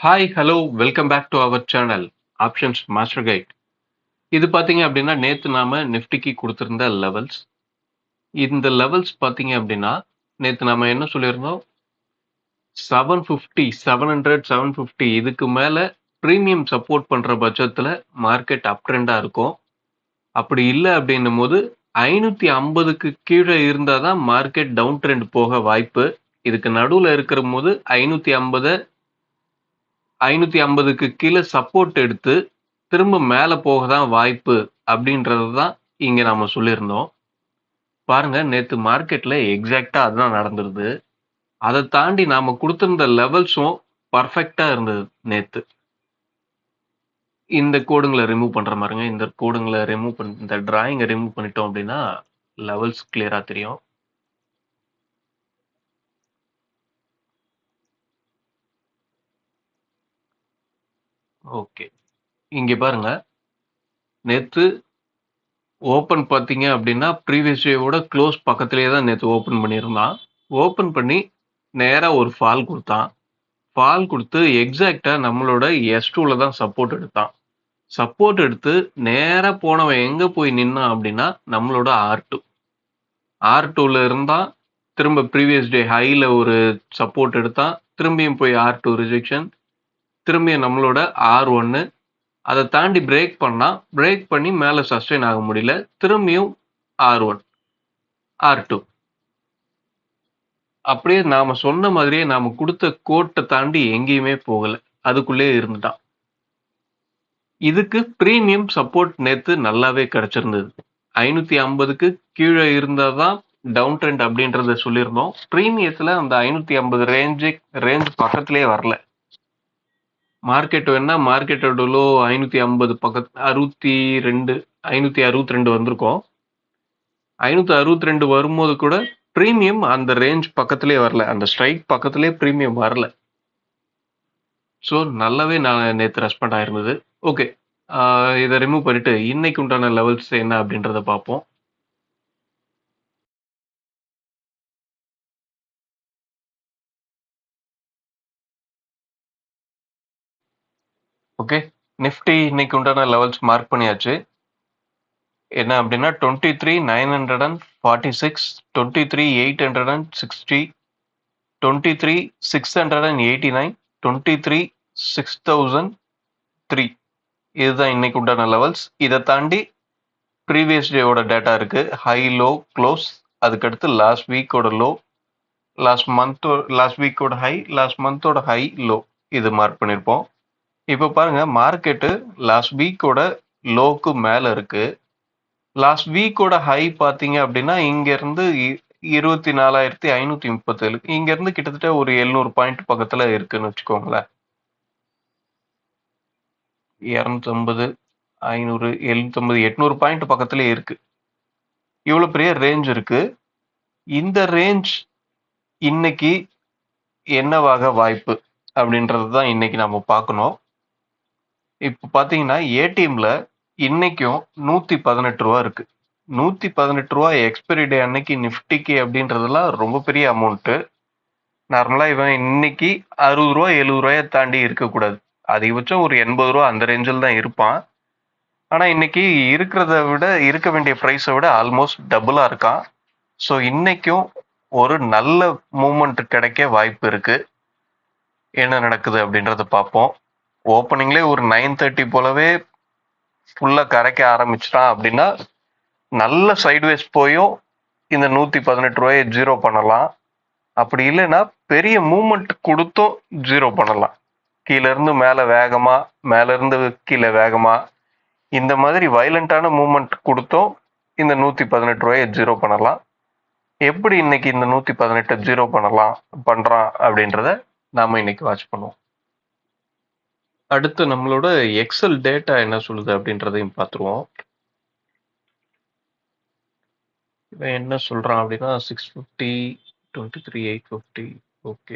Hi, hello, welcome back to our channel options master guide. இது பார்த்தீங்க அப்படின்னா, நேத்து நாம நிஃப்டிக்கு குடுத்திருந்த லெவல்ஸ். இந்த லெவல்ஸ் பார்த்தீங்க அப்படின்னா, நேத்து நாம என்ன சொல்லியிருந்தோம்? 750, 700, 750 இதுக்கு மேல பிரீமியம் சப்போர்ட் பண்ற பட்சத்துல மார்க்கெட் அப் ட்ரெண்டா இருக்கும். அப்படி இல்ல அப்படின்னும்போது 550க்கு கீழ இருந்தா தான் மார்க்கெட் டவுன் ட்ரெண்ட் போக வாய்ப்பு. இதுக்கு நடுவுல இருக்கிறபோது 550க்கு கீழ சப்போர்ட் எடுத்து திரும்ப மேல போக தான் வாய்ப்பு அப்படின்றது தான் இங்க நாம சொல்லியிருந்தோம். பாருங்க நேத்து மார்க்கெட்ல எக்ஸாக்ட்டா அதுதான் நடந்திருது. அத தாண்டி நாம குடுத்திருந்த லெவல்ஸும் பெர்ஃபெக்ட்டா இருந்தது நேத்து. இந்த கோடுங்கள ரிமூவ் பண்றேன் பாருங்க. இந்த கோடுங்கள இந்த டிராயிங்க ரிமூவ் பண்ணிட்டோம் அப்படின்னா, லெவல்ஸ் கிளியரா தெரியும். ஓகே. இங்க பாருங்க. நேத்து ஓப்பன் பார்த்தீங்க அப்படின்னா, ப்ரீவியஸ் டேவோட க்ளோஸ் பக்கத்திலேயே தான் நேத்து ஓப்பன் பண்ணியிருந்தான். ஓப்பன் பண்ணி நேரா ஒரு ஃபால் குடுத்தான். ஃபால் குடுத்து எக்ஸாக்ட்டா நம்மளோட S2ல தான் சப்போர்ட் எடுத்தான். சப்போர்ட் எடுத்து நேரா போனவன் எங்க போய் நின்னான் அப்படின்னா, நம்மளோட R2. R2ல இருந்தான். திரும்ப ப்ரீவியஸ் டே ஹைல ஒரு சப்போர்ட் எடுத்தான். திரும்பியும் போய் R2 ரிஜெக்ஷன். திரும்பியும் நம்மளோட R1. அத தாண்டி பிரேக் பண்ணான். பிரேக் பண்ணி மேல சஸ்டெயின் ஆக முடியல. திரும்பியும் R1, R2. அப்படியே நாம சொன்ன மாதிரியே நாம குடுத்த கோட்ட தாண்டி எங்கேயுமே போகல. அதுக்குள்ளேயே இருந்துட்டான். இதுக்கு பிரீமியம் சப்போர்ட் நேத்து நல்லாவே கிடைச்சிருந்தது. 550க்கு கீழ இருந்தா தான் டவுன் ட்ரெண்ட் அப்படின்றத சொல்லியிருந்தோம். பிரீமியத்துல அந்த 550 ரேஞ்ச் பக்கத்திலேயே வரல. மார்க்கெட் வேணா மார்க்கெட்டோட லோ 550 62 562 வந்திருக்கும். 562 வரும்போது கூட பிரீமியம் அந்த ரேஞ்ச் பக்கத்திலேயே வரல. அந்த ஸ்ட்ரைக் பக்கத்திலேயே பிரீமியம் வரல. ஸோ நல்லாவே நான் நேத்து ரெஸ்பாண்ட் ஆயிருந்தது. ஓகே. இத ரிமூவ் பண்ணிட்டு இன்னைக்கு உண்டான லெவல்ஸ் என்ன அப்படின்றத பார்ப்போம். ஓகே. நிஃப்டி இன்னைக்கு உண்டான லெவல்ஸ் மார்க் பண்ணியாச்சு. என்ன அப்படின்னா 23,946, 23,860, 23,689, 23,6,003. இதுதான் இன்னைக்கு உண்டான லெவல்ஸ். இதை தாண்டி ப்ரீவியஸ் டேவோட டேட்டா இருக்கு. High, low, close. அதுக்கடுத்து லாஸ்ட் வீக்கோட லோ, லாஸ்ட் வீக்கோட ஹை, லாஸ்ட் மந்தோட ஹை, லோ. இது மார்க் பண்ணியிருப்போம். இப்போ பாருங்க மார்க்கெட்டு லாஸ்ட் வீக்கோட லோக்கு மேல இருக்கு. லாஸ்ட் வீக்கோட ஹை பாத்தீங்க அப்படின்னா இங்க இருந்து 24,537. இங்க இருந்து கிட்டத்தட்ட ஒரு 700 பாயிண்ட் பக்கத்துல இருக்குன்னு வச்சுக்கோங்களேன். 250, 500, 750, 800 பாயிண்ட் பக்கத்துல இருக்கு. இவ்வளவு பெரிய ரேஞ்ச் இருக்கு. இந்த ரேஞ்ச் இன்னைக்கு என்னவாக வாய்ப்பு அப்படின்றது தான் இன்னைக்கு நம்ம பார்க்கணும். இப்போ பாத்தீங்கன்னா ஏடிஎம்ல இன்னைக்கும் 118 ரூபா இருக்கு. 118 ரூபா எக்ஸ்பைரி டே அன்னைக்கு நிஃப்டிக்கு அப்படின்றதெல்லாம் ரொம்ப பெரிய அமௌண்ட். நார்மலா இவன் இன்னைக்கு 60 ரூபா 70 ரூபாயை தாண்டி இருக்கக்கூடாது. அதிகபட்சம் ஒரு 80 ரூபா அந்த ரேஞ்சில் தான் இருப்பான். ஆனா இன்னைக்கு இருக்க வேண்டிய பிரைஸை விட ஆல்மோஸ்ட் டபுளா இருக்கான். ஸோ இன்னைக்கும் ஒரு நல்ல மூமெண்ட் கிடைக்க வாய்ப்பு இருக்கு. என்ன நடக்குது அப்படின்றத பார்ப்போம். ஓப்பனிங்லேயே ஒரு 9:30 போலவே ஃபுல்லா கரைக்க ஆரம்பிச்சிட்டான் அப்படின்னா நல்ல சைட்வேஸ் போயும் இந்த 118 ரூபாயை ஜீரோ பண்ணலாம். அப்படி இல்லைன்னா பெரிய மூமெண்ட் கொடுத்தும் ஜீரோ பண்ணலாம். கீழ இருந்து மேல வேகமா, மேல இருந்து கீழே வேகமா, இந்த மாதிரி வயலண்டான மூமெண்ட் கொடுத்தும் இந்த 118 ரூபாயை ஜீரோ பண்ணலாம். எப்படி இன்னைக்கு இந்த 118 ஜீரோ பண்றான் அப்படின்றத நாம இன்னைக்கு வாட்ச் பண்ணுவோம். அடுத்து நம்மளோட எக்ஸல் டேட்டா என்ன சொல்லுது அப்படின்றதையும் பார்த்துருவோம். இவன் என்ன சொல்றான் அப்படின்னா 650, 23,850. ஓகே,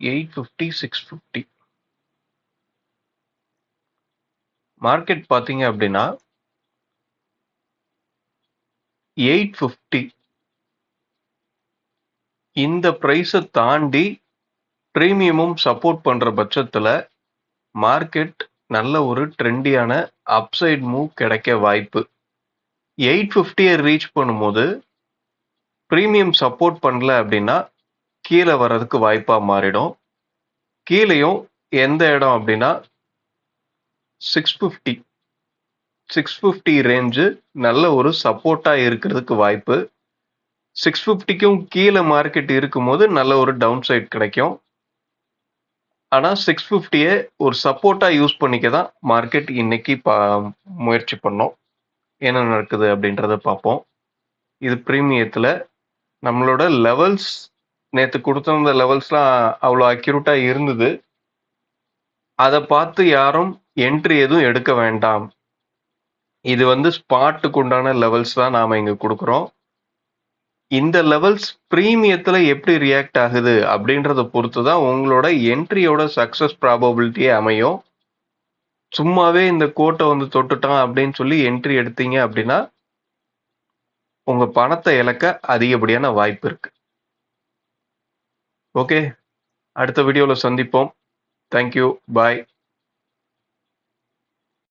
850, 650. மார்க்கெட் பாத்தீங்க அப்படின்னா 850 இந்த பிரைஸை தாண்டி பிரீமியமும் சப்போர்ட் பண்ற பட்சத்துல மார்க்கெட் நல்ல ஒரு ட்ரெண்டியான அப்சைட் மூவ் கிடைக்க வாய்ப்பு. 850 ரீச் பண்ணும்போது பிரீமியம் சப்போர்ட் பண்ணல அப்படின்னா கீழே வர்றதுக்கு வாய்ப்பா மாறிடும். கீழேயும் எந்த இடம் அப்படின்னா 650 ரேஞ்சு நல்ல ஒரு சப்போர்ட்டா இருக்கிறதுக்கு வாய்ப்பு. 650க்கும் கீழே மார்க்கெட் இருக்கும்போது நல்ல ஒரு டவுன் சைட் கிடைக்கும். ஆனா 650 ஒரு சப்போர்ட்டா யூஸ் பண்ணிக்க தான் மார்க்கெட் இன்னைக்கு முயற்சி பண்ணோம். என்ன நடக்குது அப்படின்றத பார்ப்போம். இது பிரீமியத்துல நம்மளோட லெவல்ஸ் நேத்து கொடுத்திருந்த லெவல்ஸ்லாம் அவ்வளோ அக்யூரேட்டா இருந்தது. அதை பார்த்து யாரும் என்ட்ரி எதுவும் எடுக்க வேண்டாம். இது வந்து ஸ்பாட்டுக்கு உண்டான லெவல்ஸ் தான் நாம இங்க கொடுக்குறோம். இந்த லெவல்ஸ் பிரீமியத்துல எப்படி ரியாக்ட் ஆகுது அப்படின்றத பொறுத்து தான் உங்களோட என்ட்ரியோட சக்சஸ் ப்ராபபிலிட்டியே அமையும். சும்மாவே இந்த கோட்டை வந்து தொட்டுட்டான் அப்படின்னு சொல்லி என்ட்ரி எடுத்தீங்க அப்படின்னா உங்க பணத்தை இழக்க அதிகப்படியான வாய்ப்பு இருக்கு. ஓகே, அடுத்த வீடியோல சந்திப்போம். தேங்க்யூ, பாய்.